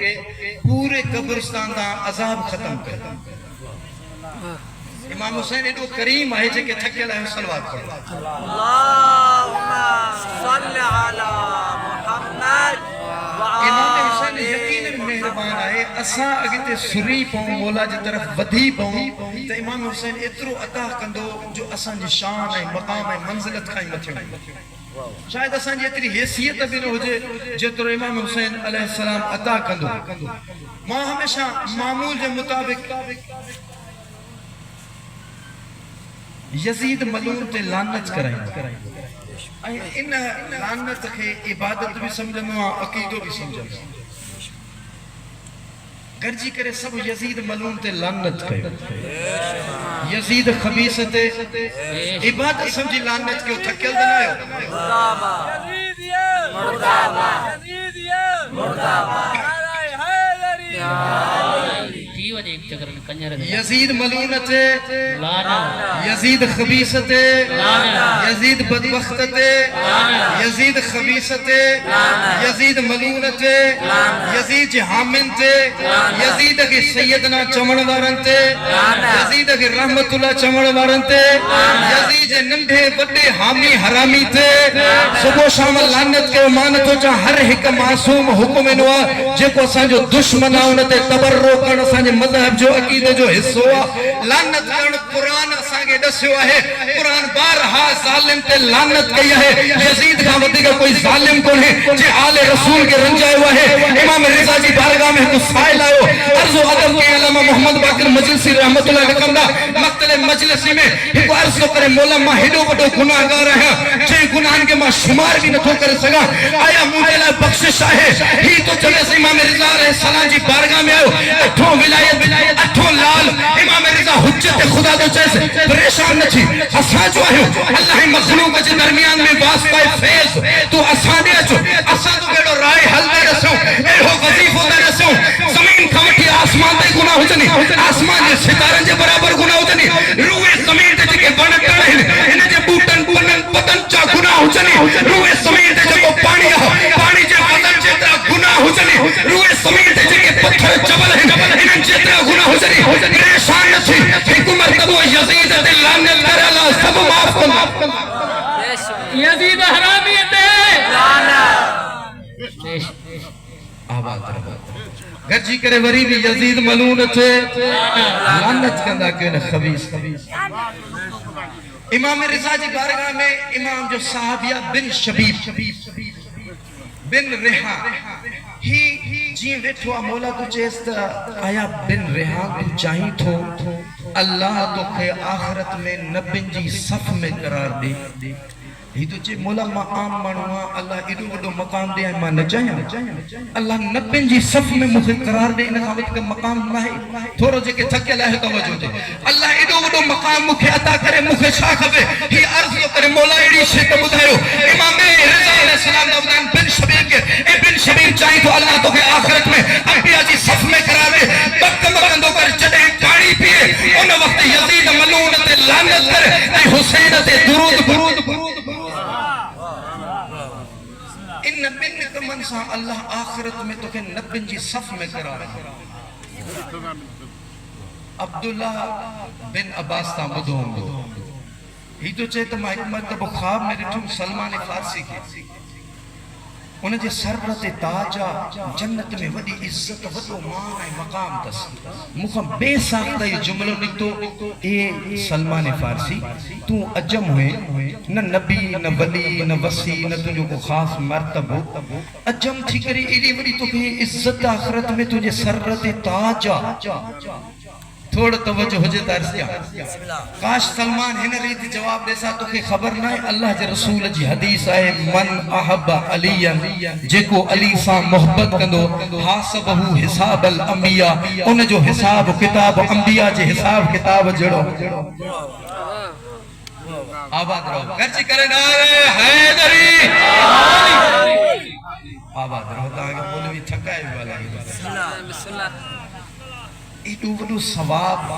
کہ پورے قبرستان دا عذاب ختم کر. امام حسین ایڈو کریم ہے جے کہ تھکے لائے صلوات پڑھو. اللہم صل علی محمد امام حسین یقین مہربان آئے اساں اگتے سری پاؤں مولا جی طرف ودھی پاؤں تو امام حسین اترو عطا کندو جو اساں جی شان ہے مقام ہے منزلت کھائی مچھڑ. شاید اساں جی اتری حیثیت بھی نہ ہو جے جتر امام حسین علیہ السلام عطا کندو. ماں ہمیشہ معمول جے مطابق یزید ملعون تے لعنت کرائیں. ان لعنت کے عبادت بھی سمجھنو عقیدو بھی سمجھنو. گرجی کرے سب یزید ملعون تے لعنت کرے. یزید خبیث تے عبادت سمجھی لعنت کے تھکل دنائیو. یزید ملعون تے یزید خبیث تے یزید بدبخت تے یزید خبیث تے یزید ملعون تے یزید حامن تے یزید کے سیدنا چمڑ وارن تے یزید کے رحمت اللہ چمڑ وارن تے یزید ننڈے بڑے حامی حرامی تے صبح شام لعنت کے امانتوں چاہ ہر ایک معصوم حکم انوا جے کو سان جو دشمن آؤنتے تبرو کرنا سان جو مذہب جو عقیدے جو حصوا لعنت کرنا قرآن سان کے ڈسوا ہے. قرآن بارہا ظالم تے لعنت کیا ہے. یزید کا ودی کا کوئی ظالم کون ہے جے آل رسول کے رنجائے ہوا ہے. امام رضا جی بارگاہ میں کو سائل آئے عرض و عدم کے علامہ محمد باقر مجلسی رحمت اللہ لکندہ مقتل مجلسی میں ایک عرض تو کرے مولا ماں ہڈو بڑو گناہ گا رہے ہیں جے گناہن کے ماں شمار بھی نہ تو کر سگا. آیا مجھے لئے بخشش آئے ہی تو چلے سے امام رضا علیہ السلام جی بارگاہ میں آئے اٹھوں ولایت اٹھوں لال امام رضا حجت خدا دو چیسے پریشان نہ چھی اساں جو آئے اللہ مخلوق جی درمیان میں واسطہ فیض تو اساں دے اچھو اساں تو بیڑو رائے حل دے رسوں اے ہو وظیفوں دے رسوں زمین کھوٹی آسمان دے گناہ ہو جنی آسمان جے ستارن جے برابر گناہ ہو جنی روئے زمین دے جے بنت کرے انہیں جے بوٹن پنن پتن چا گناہ ہو جنی روئے زمین دے جے کو پانی آہو پانی جے پتن جے ترہ گناہ ہو جنی روئے زمین دے جے پتھر چبل ہیں انہیں جے ترہ گناہ ہو جنی پریشان نہ تھی حکومت کبو یزید دے لانے لڑا اللہ سب معاف کن یزید حرامی تے آباد رہا گرجی کرے وری بھی یزید ملعون تے لعنت کندہ کیوں خبیث. امام رضا جی بارگاہ میں امام جو صحابیہ بن شبیب بن ریحا ہی جی ویٹھوا مولا تو چیستا آیا بن ریحا تو چاہی تھو اللہ تو کہ آخرت میں نبن جی صف میں قرار دے. ہی تو چے مولا مقام منوا اللہ ایڈو وڈو مقام دے ماں نہ چاہیاں اللہ نبن جی صف میں مخل قرار دے انہاں وقت کا مقام نہ ہے تھوڑو جے کہ تھکے لائے توجہ دے اللہ ایڈو وڈو مقام مکھے عطا کرے مکھے شاہ کھوے ہی عرض جو کرے مولا ایڈی شکر بدھائیو امام رضا علیہ السلام دودان بن شبیب کے اے بن شبیب چاہی تو اللہ تو کہ آخرت میں انبیاء جی صف میں قرار دے بک مکندو کر جڑے پانی پیے ان وقت یزید ملعون تے لعنت کرے اے حسین تے درود ان نبن کمن سا اللہ آخرت میں تو کہ نبن جی صف میں قرار ہے. عبداللہ بن عباس تا مدھوں ہی تو چاہتا میں حکمت تب خواب میں رٹھوں سلمان فارسی کی انہیں جے سررت تاجا جنت میں وڈی عزت ودو معنی مقام تس مخم بے ساختہ یہ جملوں نکتو اے سلمان فارسی تو عجم ہوئے نہ نبی نہ ولی نہ وسی نہ تجھو کو خاص مرتب ہو عجم تھی کری ایڈی وڈی تو کہ عزت آخرت میں تجھے سررت تاجا تھوڑا توجہ ہو جاتا عرض کیا کاش سلمان ہن ریتی جواب دے سا تو کہ خبر نہ ہے اللہ جے رسول جی حدیث آئے من احب علیاں جے کو علی سا محبت کندو حاسبہو حساب الانبیاء انہیں جو حساب کتاب انبیاء جے حساب کتاب جڑو آباد رہو گرچی کرے نعرے حیدری آباد رہو تاکہ مولوی تھکائے والا ہی بسم اللہ ایڈو وڈو ثواب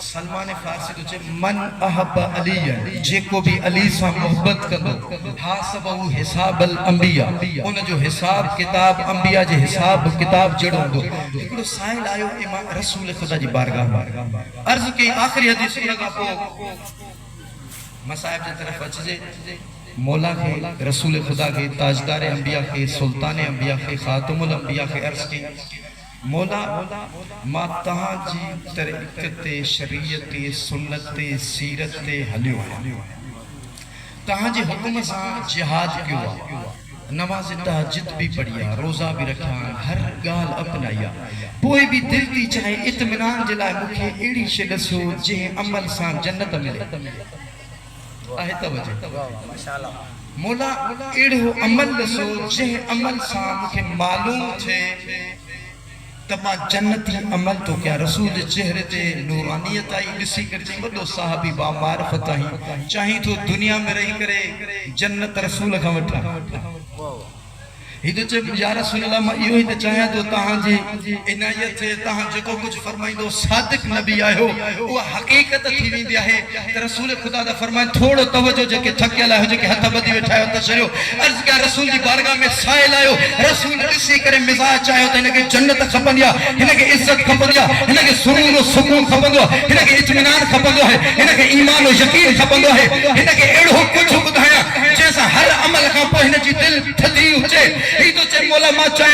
سلمان فارسی تو چے من احب علی جے کو بھی علی سا محبت کردو حاسبہ حساب الانبیاء ان جو حساب کتاب انبیاء جے حساب کتاب جڑوں دو ایکڑو سائل آئو امام رسول خدا جی بارگاہ عرض کی آخری حدیث لگا پو مصائب جے طرف اچھے مولا کے رسول خدا کے تاجدار انبیاء کے سلطان انبیاء کے خاتم الانبیاء کے عرض کی مولا ما تہاں جی طریقت شریعت سنت سیرت حلیو ہے تہاں جی حکم ساں جہاد کیوں نماز تہجد بھی پڑھیا روزہ بھی رکھا ہر گال اپنایا پوئی بھی دل دی چاہے اطمینان جلائے مکھے ایڑی شدسو جے عمل ساں جنت ملے آہے توجہ مولا ایڑو عمل دسو جے عمل ساں مکھے معلوم تھے تمہا جنتی عمل تو کیا رسول چہرے تے نورانیت آئی کسی کرتی مدو صحابی با معرفت آئی چاہی تو دنیا میں رہی کرے جنت رسول کا وٹھا ہی تو چے یا رسول اللہ میں یہ ہی تو چاہیا تو تہاں جی عنایت ہے تہاں جکو کچھ فرمائی دو صادق نبی آئے ہو وہ حقیقت تھی بھی دیا ہے کہ رسول خدا دا فرمائیں تھوڑو توجہ جے کہ تھکیا لائے ہو جے کہ ہتھا بدی بٹھائے ہوتا شریو عرض کیا رسول جی بارگاہ میں سائل آئے ہو رسول اسی کرے مزاج چاہے ہوتا انہیں کہ جنت کھپن دیا انہیں کہ عزت کھپن دیا انہیں کہ سرور و سکون کھپن دیا انہیں کہ اطمینان کھپن دیا ہے انہیں کہ ایمان و یقین کھپن دیا ہے انہیں کہ ایڑو کچھ بدھایا جیسا ہر عمل کا پہنے جی دل تھدی ہوچے ہی تو چے مولا ماں چاہے